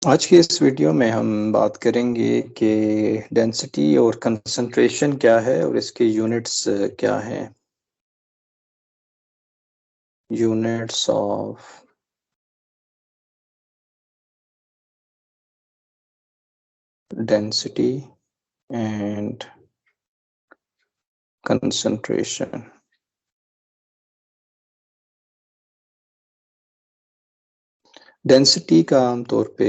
आज की इस वीडियो में हम बात करेंगे कि डेंसिटी और कंसंट्रेशन क्या है और इसके यूनिट्स क्या हैं। Units of density and concentration. Density का आमतौर पे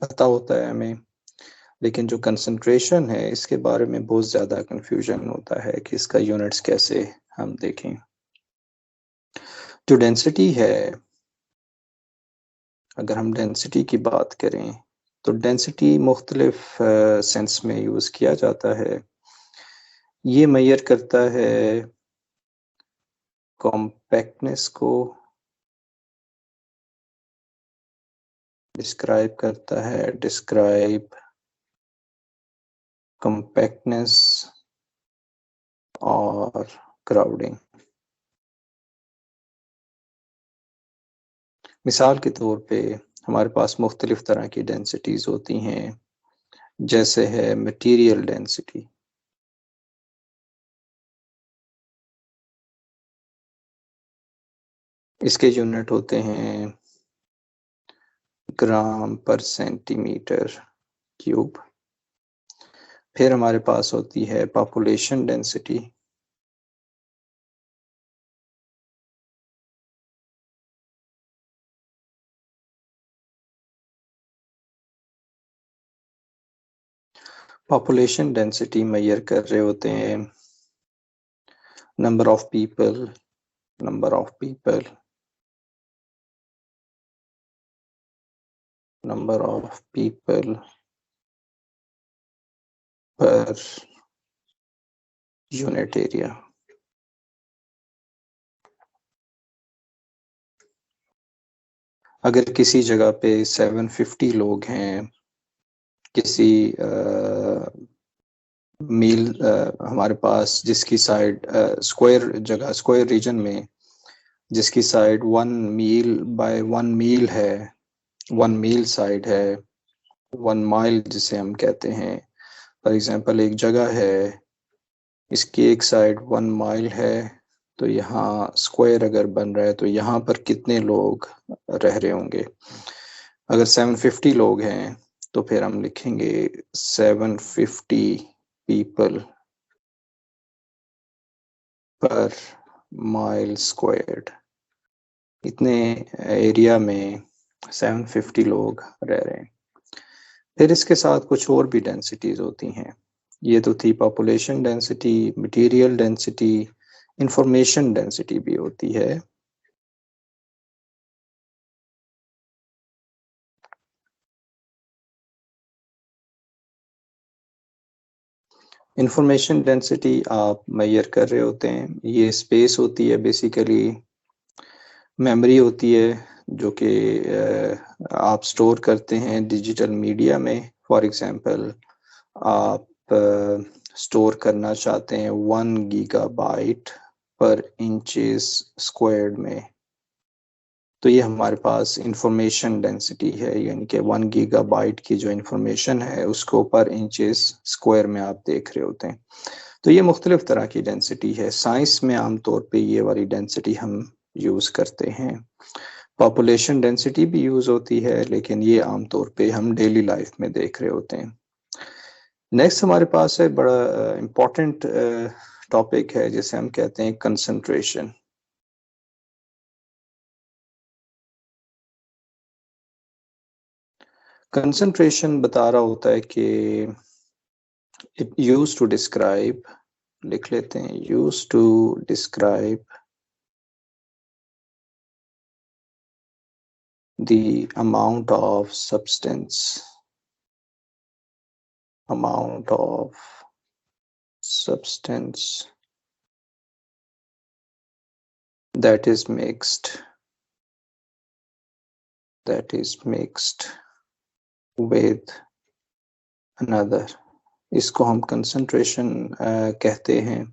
पता होता है हमें, लेकिन जो कंसंट्रेशन है इसके बारे में बहुत ज़्यादा कंफ्यूजन होता है कि इसका यूनिट्स कैसे हम देखें। जो डेंसिटी है, अगर हम डेंसिटी की बात करें तो डेंसिटी मुख्तलिफ सेंस में यूज़ किया जाता है। ये मेजर करता है कॉम्पैक्टनेस को, डिस्क्राइब करता है डिस्क्राइब कॉम्पैक्टनेस और क्राउडिंग। मिसाल के तौर पे हमारे पास मुख्तलिफ तरह की डेंसिटीज़ होती हैं, जैसे है मटीरियल डेंसिटी। इसके यूनिट होते हैं ग्राम पर सेंटीमीटर क्यूब। फिर हमारे पास होती है population density. Population density measure कर रहे होते हैं number of people number of people number of people per unit area. अगर किसी जगह पे 750 लोग हैं, किसी मील हमारे पास जिसकी साइड स्क्वायर जगह स्क्वायर रीजन में जिसकी साइड 1 मील बाय 1 मील है, 1 मील साइड है, 1 माइल जिसे हम कहते हैं। फॉर एग्जांपल एक जगह है, इसकी एक साइड 1 माइल है, तो यहाँ स्क्वायर अगर बन रहा है तो यहाँ पर कितने लोग रह रहे होंगे। अगर 750 लोग हैं तो फिर हम लिखेंगे 750 पीपल पर माइल स्क्वायर्ड। इतने एरिया में 750 लोग रह रहे हैं। फिर इसके साथ कुछ और भी डेंसिटीज होती हैं। ये तो थी population density, material density, information density भी होती है। इंफॉर्मेशन डेंसिटी आप मेजर कर रहे होते हैं, ये स्पेस होती है, बेसिकली मेमोरी होती है जो कि आप स्टोर करते हैं डिजिटल मीडिया में। फॉर एग्जांपल आप स्टोर करना चाहते हैं 1 गीगाबाइट पर इंचेस स्क्वायर्ड में, तो ये हमारे पास इंफॉर्मेशन डेंसिटी है, यानी कि 1 गीगाबाइट की जो इंफॉर्मेशन है उसको पर इंचेस स्क्वायर में आप देख रहे होते हैं। तो ये मुख्तलिफ तरह की डेंसिटी है। साइंस में आमतौर पे ये वाली डेंसिटी हम यूज़ करते हैं। पॉपुलेशन डेंसिटी भी यूज़ होती है, लेकिन ये आमतौर पे हम डेली लाइफ में देख रहे होते हैं। नेक्स्ट हमारे पास है बड़ा इम्पोर्टेंट टॉपिक है जिसे हम कहते हैं कंसंट्रेशन। कंसंट्रेशन बता रहा होता है कि इट यूज टू डिस्क्राइब, लिख लेते हैं, use to describe the amount of substance amount of substance that is mixed with another। इसको हम कंसंट्रेशन कहते हैं।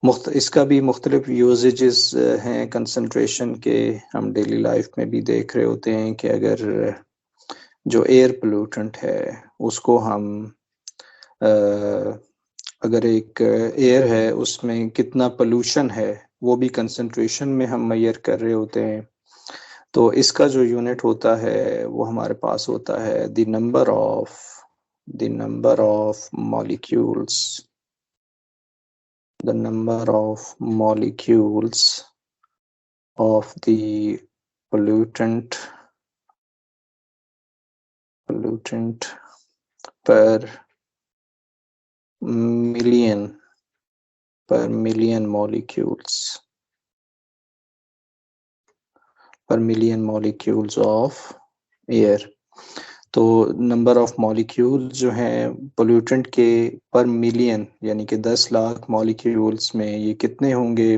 इसका भी मुख्तलिफ यूजेजेस हैं कंसंट्रेशन के, हम डेली लाइफ में भी देख रहे होते हैं कि अगर जो एयर पोल्यूटेंट है उसको हम अगर एक एयर है उसमें कितना पोल्यूशन है वो भी कंसंट्रेशन में हम मेजर कर रहे होते हैं। तो इसका जो यूनिट होता है वो हमारे पास होता है the number of molecules, the number of molecules of the pollutant per million molecules of air। तो नंबर ऑफ मॉलिक्यूल्स जो हैं पोल्यूटेंट के पर मिलियन, यानी कि 10 लाख मॉलिक्यूल्स में ये कितने होंगे।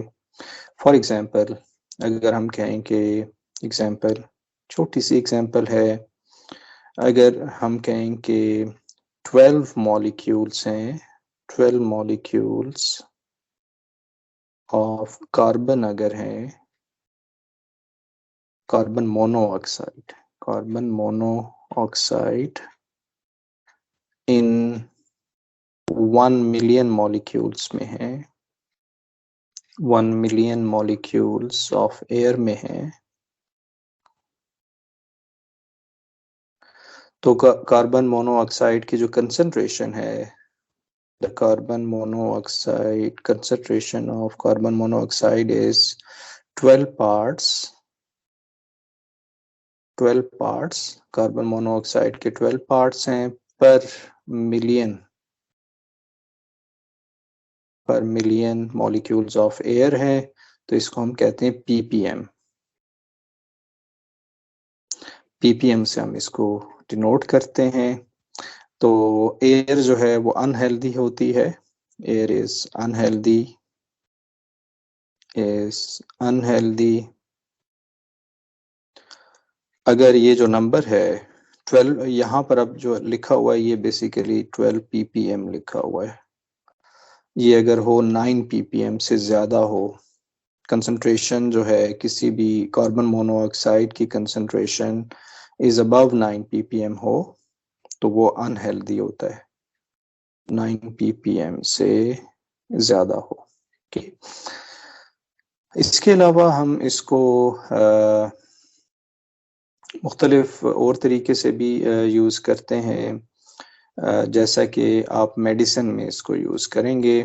फॉर एग्जांपल अगर हम कहें कि एग्जांपल, छोटी सी एग्जांपल है, अगर हम कहें कि 12 मॉलिक्यूल्स हैं, 12 मॉलिक्यूल्स ऑफ कार्बन अगर हैं, कार्बन मोनोऑक्साइड इन 1 मिलियन मॉलिक्यूल्स में है, 1 मिलियन मॉलिक्यूल्स ऑफ एयर में है, तो कार्बन मोनोऑक्साइड की जो कंसंट्रेशन है, the carbon monoxide concentration of carbon monoxide is 12 parts। Carbon monoxide के 12 पार्ट्स हैं पर मिलियन मॉलिक्यूल्स ऑफ एयर है, तो इसको हम कहते हैं ppm। ppm से हम इसको डिनोट करते हैं। तो एयर जो है वो अनहेल्दी होती है, एयर इज अनहेल्दी अगर ये जो नंबर है 12, यहाँ पर अब जो लिखा हुआ है ये बेसिकली 12 ppm लिखा हुआ है, ये अगर हो 9 ppm से ज़्यादा हो, कंसंट्रेशन जो है किसी भी कार्बन मोनोऑक्साइड की कंसंट्रेशन इज अबव 9 ppm हो तो वो अनहेल्दी होता है, 9 ppm से ज़्यादा हो। okay। इसके अलावा हम इसको मुख्तलिफ और तरीके से भी यूज़ करते हैं, जैसा कि आप मेडिसिन में इसको यूज़ करेंगे।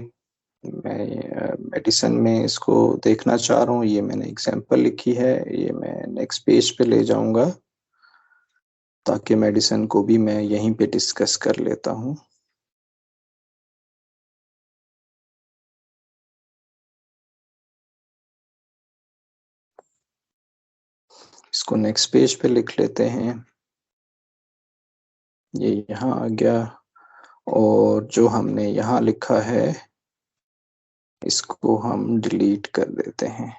मैं मेडिसिन में इसको देखना चाह रहा हूँ, ये मैंने एग्जांपल लिखी है, ये मैं नेक्स्ट पेज पे ले जाऊंगा ताकि मेडिसिन को भी मैं यहीं पे डिस्कस कर लेता हूँ। इसको नेक्स्ट पेज पे लिख लेते हैं, ये यहाँ आ गया, और जो हमने यहाँ लिखा है इसको हम डिलीट कर देते हैं।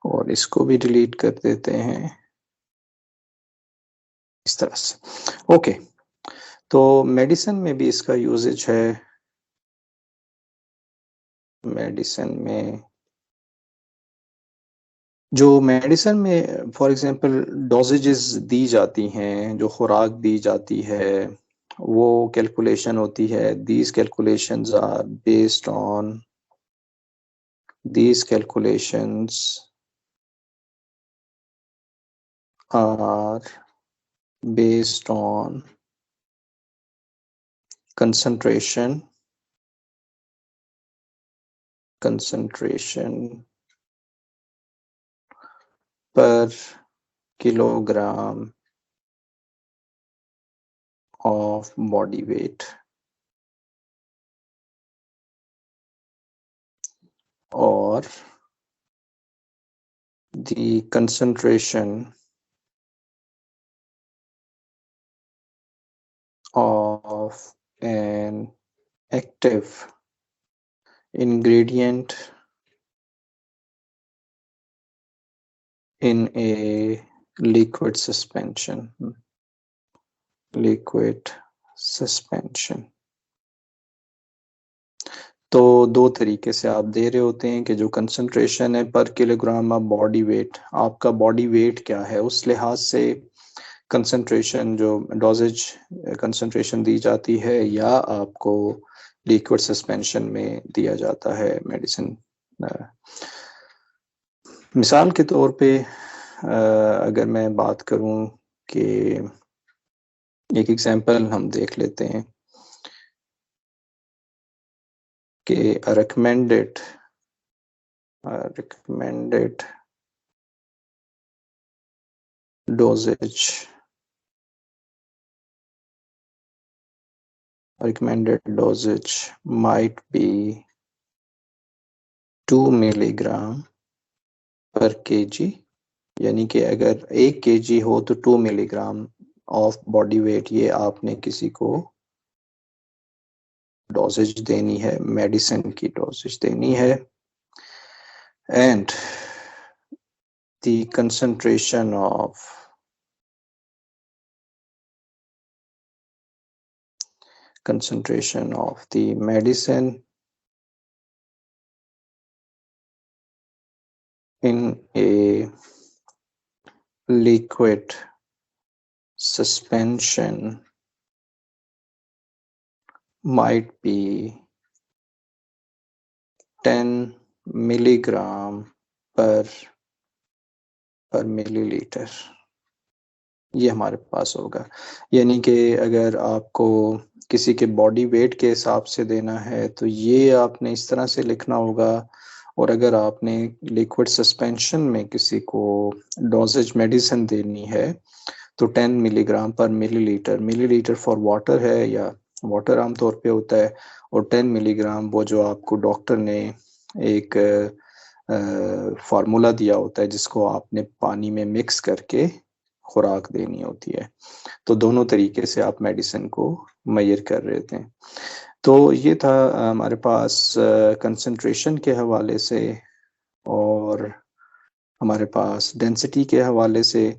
और इसको भी डिलीट कर देते हैं इस तरह से। ओके, तो मेडिसिन में भी इसका यूजेज है। मेडिसिन में फॉर एग्जांपल डोजेजेस दी जाती हैं, जो खुराक दी जाती है वो कैलकुलेशन होती है। These calculations are based on concentration per kilogram of body weight, or the concentration of an active ingredient in a liquid suspension। Liquid suspension. तो दो तरीके से आप दे रहे होते हैं कि जो कंसंट्रेशन है पर किलोग्राम ऑफ बॉडी वेट, आपका बॉडी वेट क्या है उस लिहाज से कंसंट्रेशन, जो डोजेज कंसंट्रेशन दी जाती है, या आपको लिक्विड सस्पेंशन में दिया जाता है मेडिसिन। मिसाल के तौर पे अगर मैं बात करूं कि एक एग्जांपल हम देख लेते हैं कि recommended dosage might be 2 milligram पर केजी, यानी कि अगर 1 केजी हो तो 2 मिलीग्राम ऑफ बॉडी वेट, ये आपने किसी को डोजेज देनी है, मेडिसिन की डोजेज देनी है। And the concentration of the medicine in a liquid suspension might be 10 milligram per milliliter। ये हमारे पास होगा, यानी कि अगर आपको किसी के बॉडी वेट के हिसाब से देना है तो ये आपने इस तरह से लिखना होगा, और अगर आपने लिक्विड सस्पेंशन में किसी को डोजेज मेडिसिन देनी है तो 10 मिलीग्राम पर मिलीलीटर, मिलीलीटर फॉर वाटर है या वाटर आमतौर पे होता है, और 10 मिलीग्राम वो जो आपको डॉक्टर ने एक फार्मूला दिया होता है जिसको आपने पानी में मिक्स करके खुराक देनी होती है। तो दोनों तरीके से आप मेडिसिन को मेजर कर रहे थे। तो ये था हमारे पास कंसंट्रेशन के हवाले से, और हमारे पास डेंसिटी के हवाले से।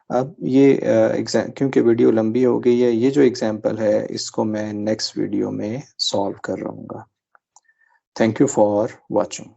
अब ये क्योंकि वीडियो लंबी हो गई है, ये जो एग्जांपल है इसको मैं नेक्स्ट वीडियो में सॉल्व कर रहूँगा। Thank you for watching.